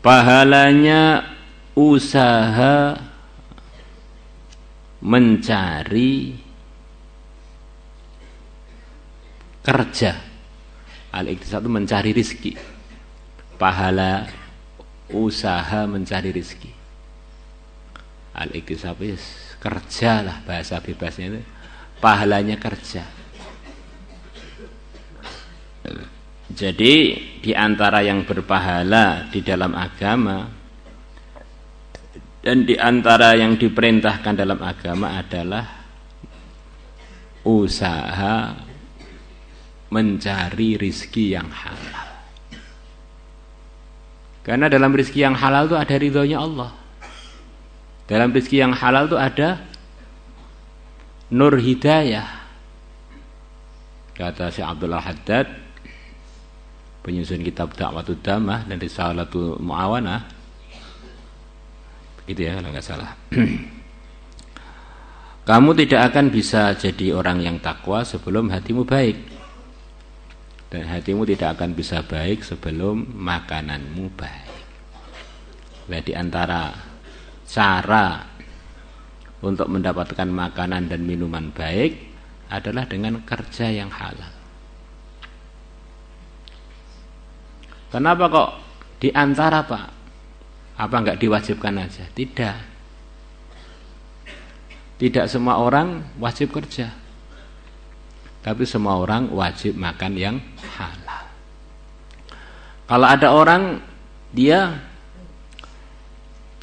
pahalanya usaha mencari kerja. Al-iktisab itu mencari rizki. Pahala usaha mencari rizki. Al-iktisab itu kerja lah, bahasa bebasnya itu pahalanya kerja. Jadi di antara yang berpahala di dalam agama dan di antara yang diperintahkan dalam agama adalah usaha mencari rizki yang halal. Karena dalam rizki yang halal itu ada ridhonya Allah. Dalam rizki yang halal itu ada nur hidayah. Kata Syekh Abdullah Haddad, penyusun kitab Da'watud Damah dan Risalatul Mu'awanah, begitu ya kalau nggak salah. Kamu tidak akan bisa jadi orang yang takwa sebelum hatimu baik, dan hatimu tidak akan bisa baik sebelum makananmu baik. Nah, di antara cara untuk mendapatkan makanan dan minuman baik adalah dengan kerja yang halal. Kenapa kok di antara, Pak? Apa enggak diwajibkan aja? Tidak. Tidak semua orang wajib kerja. Tapi semua orang wajib makan yang halal. Kalau ada orang dia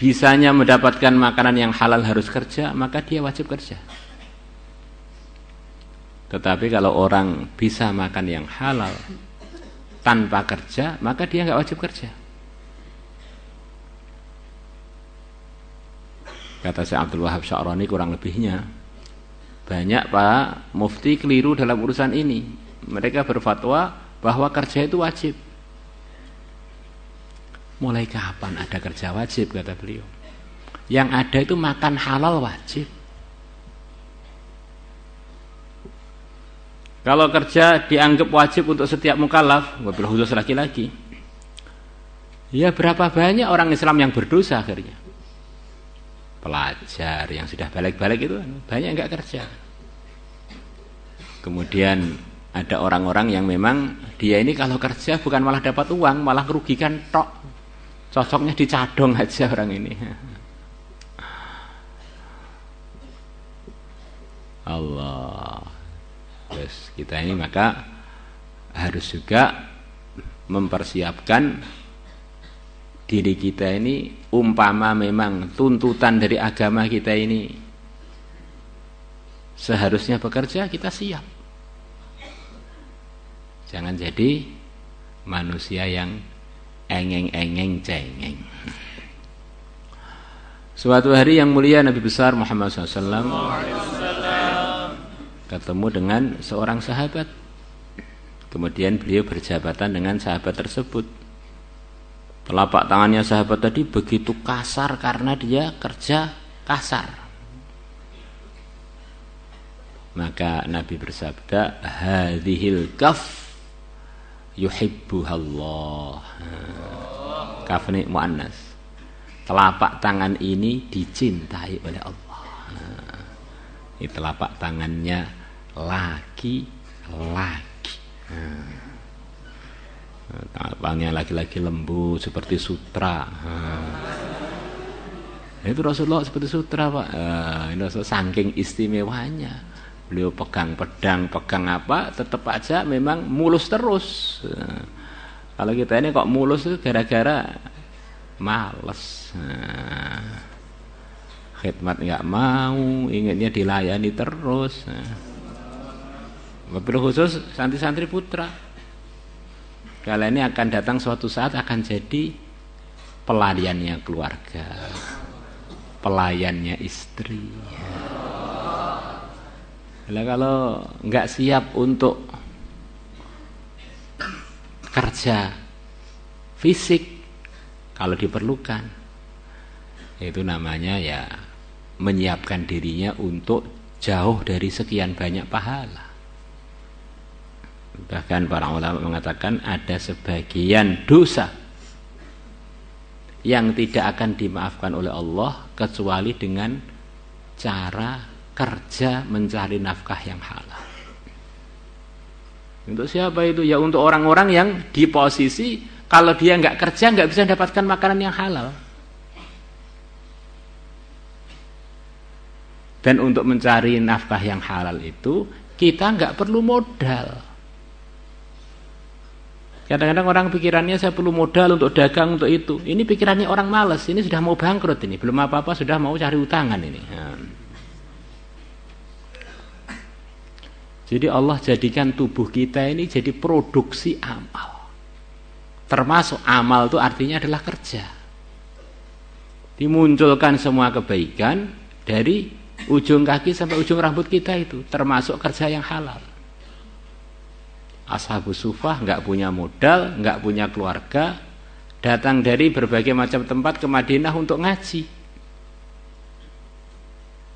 bisanya mendapatkan makanan yang halal harus kerja, maka dia wajib kerja. Tetapi kalau orang bisa makan yang halal tanpa kerja, maka dia nggak wajib kerja. Kata Syekh Abdul Wahab Sya'rani kurang lebihnya, banyak Pak mufti keliru dalam urusan ini. Mereka berfatwa bahwa kerja itu wajib. Mulai kapan ada kerja wajib, kata beliau? Yang ada itu makan halal wajib. Kalau kerja dianggap wajib untuk setiap mukallaf, wabil khusus laki-laki, ya berapa banyak orang Islam yang berdosa akhirnya. Pelajar yang sudah balik-balik itu banyak enggak kerja. Kemudian ada orang-orang yang memang dia ini kalau kerja bukan malah dapat uang, malah merugikan tok. Cocoknya dicadong aja orang ini. Allah. Terus kita ini maka harus juga mempersiapkan diri kita ini, umpama memang tuntutan dari agama kita ini seharusnya bekerja, kita siap. Jangan jadi manusia yang engeng-engeng cengeng. Suatu hari yang mulia Nabi besar Muhammad SAW ketemu dengan seorang sahabat. Kemudian beliau berjabatan dengan sahabat tersebut. Telapak tangannya sahabat tadi begitu kasar karena dia kerja kasar. Maka Nabi bersabda, hadhil kaf yuhibbuhallah. Kaf ini muannas. Telapak tangan ini dicintai oleh Allah. Ini telapak tangannya laki-laki. Telapaknya laki-laki lembut seperti sutra. Itu Rasulullah seperti sutra, Pak. Ini Rasulullah saking istimewanya. Beliau pegang pedang, pegang apa, tetap aja memang mulus terus. Kalau kita ini kok mulus itu gara-gara males. Khidmat nggak mau, inginnya dilayani terus. Wabil khusus santri-santri putra, kalian ini akan datang suatu saat akan jadi pelayannya keluarga, pelayannya istri. Nah, kalau nggak siap untuk kerja fisik, kalau diperlukan, itu namanya ya menyiapkan dirinya untuk jauh dari sekian banyak pahala. Bahkan para ulama mengatakan ada sebagian dosa yang tidak akan dimaafkan oleh Allah kecuali dengan cara kerja mencari nafkah yang halal. Untuk siapa itu? Ya untuk orang-orang yang di posisi kalau dia nggak kerja nggak bisa mendapatkan makanan yang halal. Dan untuk mencari nafkah yang halal itu kita nggak perlu modal. Kadang-kadang orang pikirannya saya perlu modal untuk dagang untuk itu. Ini pikirannya orang malas. Ini sudah mau bangkrut ini. Belum apa-apa sudah mau cari utangan ini. Jadi Allah jadikan tubuh kita ini jadi produksi amal. Termasuk amal itu artinya adalah kerja. Dimunculkan semua kebaikan dari ujung kaki sampai ujung rambut kita itu. Termasuk kerja yang halal. Ashabus Sufah nggak punya modal, nggak punya keluarga, datang dari berbagai macam tempat ke Madinah untuk ngaji.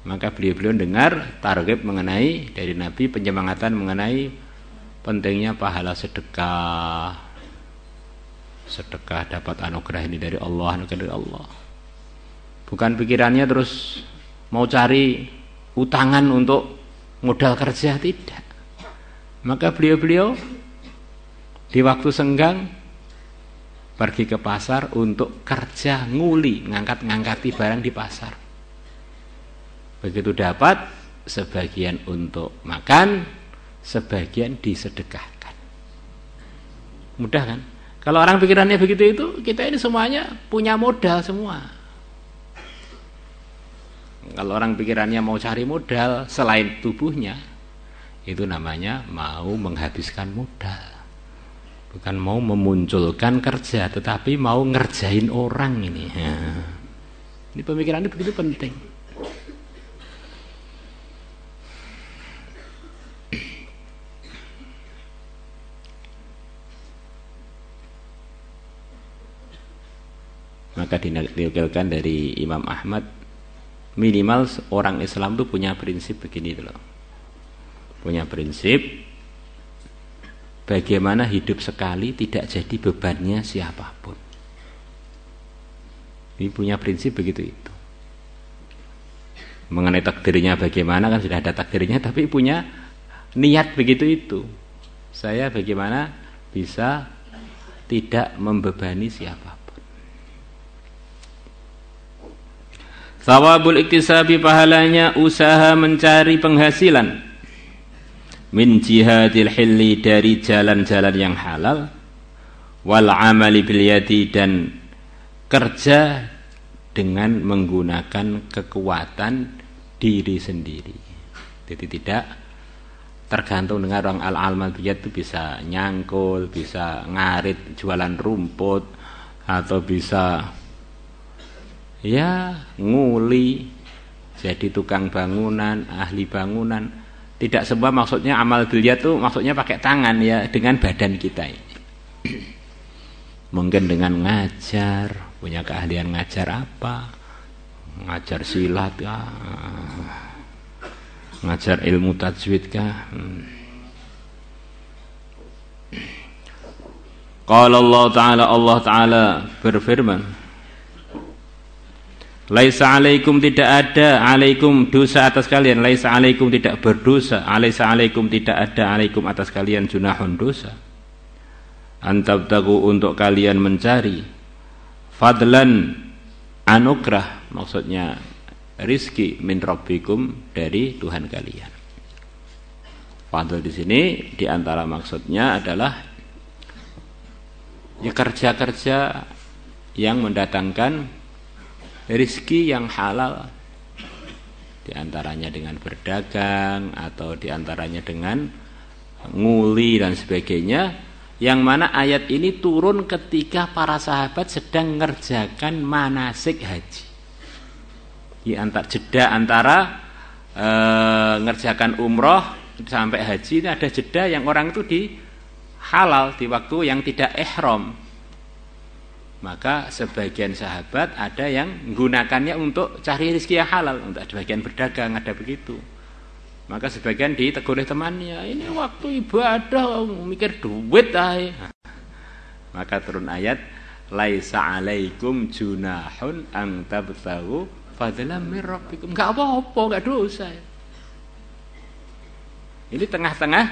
Maka beliau-beliau dengar targhib mengenai dari Nabi, penyemangatan mengenai pentingnya pahala sedekah. Sedekah dapat anugerah ini dari Allah, anugerah dari Allah. Bukan pikirannya terus mau cari utangan untuk modal kerja, tidak. Maka beliau-beliau di waktu senggang pergi ke pasar untuk kerja nguli, ngangkat-ngangkati barang di pasar. Begitu dapat, sebagian untuk makan, sebagian disedekahkan. Mudah kan? Kalau orang pikirannya begitu itu, kita ini semuanya punya modal semua. Kalau orang pikirannya mau cari modal selain tubuhnya, itu namanya mau menghabiskan modal. Bukan mau memunculkan kerja, tetapi mau ngerjain orang ini. Ini pemikirannya begitu penting. Maka dinukilkan dari Imam Ahmad, minimal orang Islam itu punya prinsip begini loh. Punya prinsip bagaimana hidup sekali tidak jadi bebannya siapapun. Ini punya prinsip begitu itu. Mengenai takdirnya bagaimana kan sudah ada takdirnya, tapi punya niat begitu itu. Saya bagaimana bisa tidak membebani siapapun. Thawabul iktisabi, pahalanya usaha mencari penghasilan. Min jihadil hilli, dari jalan-jalan yang halal, wal amali bil yadi, dan kerja dengan menggunakan kekuatan diri sendiri. Jadi tidak tergantung dengan orang al-amal bil yad, itu bisa nyangkul, bisa ngarit jualan rumput, atau bisa ya nguli jadi tukang bangunan, ahli bangunan. Tidak semua maksudnya amal biliat tuh maksudnya pakai tangan, ya dengan badan kita ini. Mungkin dengan ngajar, punya keahlian ngajar apa? Ngajar silat kah? Ngajar ilmu tajwid kah? Qala Allah Ta'ala berfirman, laisa alaikum, tidak ada alaikum dosa atas kalian, laisa alaikum tidak berdosa, laisa alaikum tidak ada alaikum atas kalian junahun dosa, antabtagu untuk kalian mencari fadlan anugerah, maksudnya rizki, min rabbikum, dari Tuhan kalian. Fadl di sini diantara maksudnya adalah ya kerja-kerja yang mendatangkan rizki yang halal, diantaranya dengan berdagang atau diantaranya dengan nguli dan sebagainya, yang mana ayat ini turun ketika para sahabat sedang mengerjakan manasik haji. Jeda antara ngerjakan umroh sampai haji, ini ada jeda yang orang itu di halal di waktu yang tidak ihram. Maka sebagian sahabat ada yang menggunakannya untuk cari rezeki yang halal, untuk sebagian berdagang, ada begitu. Maka sebagian ditegur oleh temannya, ini waktu ibadah mikir duit aja. Maka turun ayat laisa alaikum junahun ang tabtaghu fadlan min rabbikum. Enggak apa-apa, enggak dosa. Ini tengah-tengah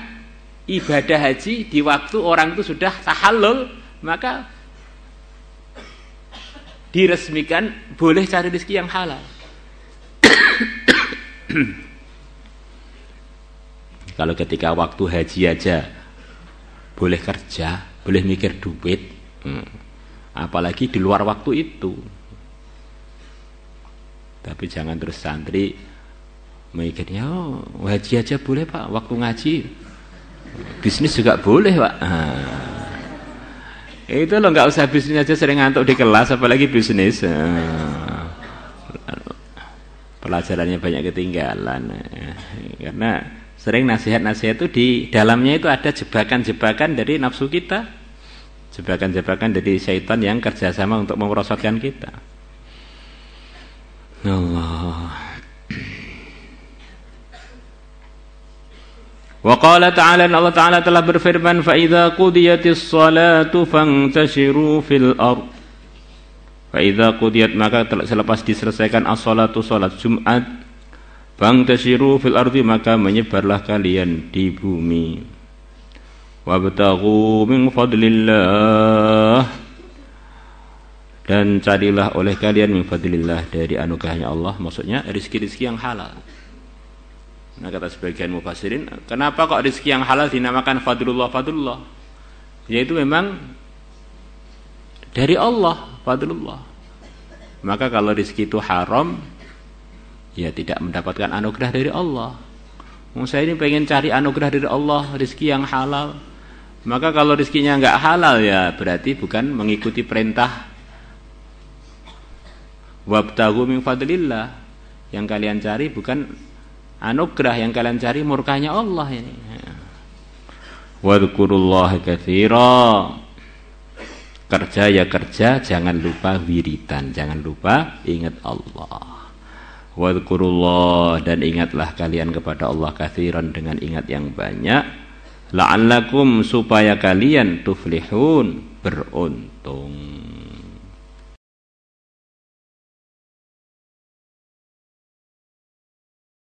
ibadah haji di waktu orang itu sudah tahallul, maka diresmikan boleh cari rezeki yang halal. Kalau ketika waktu haji aja boleh kerja, boleh mikir duit, apalagi di luar waktu itu. Tapi jangan terus santri mikirnya, oh haji aja boleh Pak, waktu ngaji bisnis juga boleh Pak. Itu lo nggak usah bisnis aja, sering ngantuk di kelas apalagi bisnis. Pelajarannya banyak ketinggalan. Karena sering nasihat-nasihat itu di dalamnya itu ada jebakan-jebakan dari nafsu kita, jebakan-jebakan dari syaitan yang kerjasama untuk merosotkan kita. Allah. Wa qala ta'ala, Allah Ta'ala telah berfirman, fa idza qudiyatis salatu fantashiru fil ard. Fa idza qudiyat, maka selepas diselesaikan as-salatu, salat Jumat, fantashiru fil ardi, maka menyebarlah kalian di bumi. Wabtaghu min fadlillah, dan carilah oleh kalian min fadlillah, dari anugerahnya Allah, maksudnya rezeki-rezeki yang halal. Nah, kata sebagian mufassirin, kenapa kok rezeki yang halal dinamakan fadlullah? Fadlullah yaitu memang dari Allah, fadlullah. Maka kalau rezeki itu haram, ya tidak mendapatkan anugerah dari Allah. Saya ini pengen cari anugerah dari Allah, rezeki yang halal. Maka kalau rezekinya enggak halal, ya berarti bukan mengikuti perintah wabtaghu min fadlillah. Yang kalian cari bukan anugerah, yang kalian cari murkanya Allah ini. Wadhkurullaha katsira. Kerja ya kerja, jangan lupa wiridan, jangan lupa ingat Allah. Wadhkurullah, dan ingatlah kalian kepada Allah katsiran, dengan ingat yang banyak. La'allakum, supaya kalian tuflihun, beruntung.